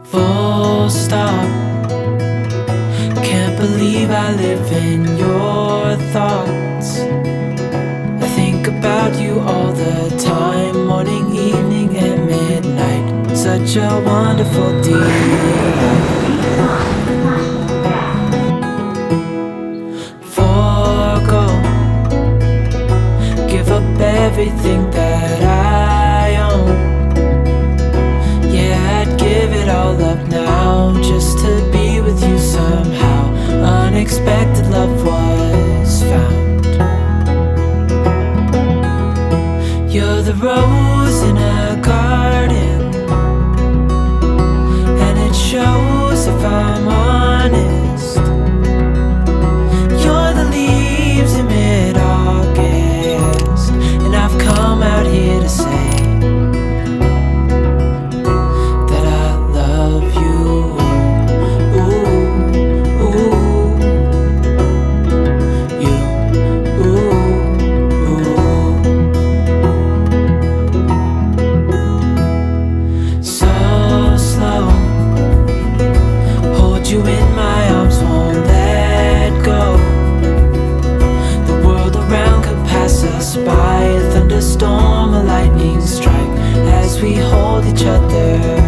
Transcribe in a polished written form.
Full stop. Can't believe I live in your thoughts. I think about you all the time, morning, evening, and midnight. Such a wonderful delight. Forgo, give up everything that I own. Yeah, I'd give it all up now just to be with you somehow. Unexpected love was found. You're the rose in a garden, and it shows if I'm honest. You're the leaves in mid-August, and I've come out here to say that I love you. Ooh, ooh, you, ooh, ooh. So slow, hold you in my arms, won't let go. The world around could pass us by, a thunderstorm, a lightning strike, as we hold each other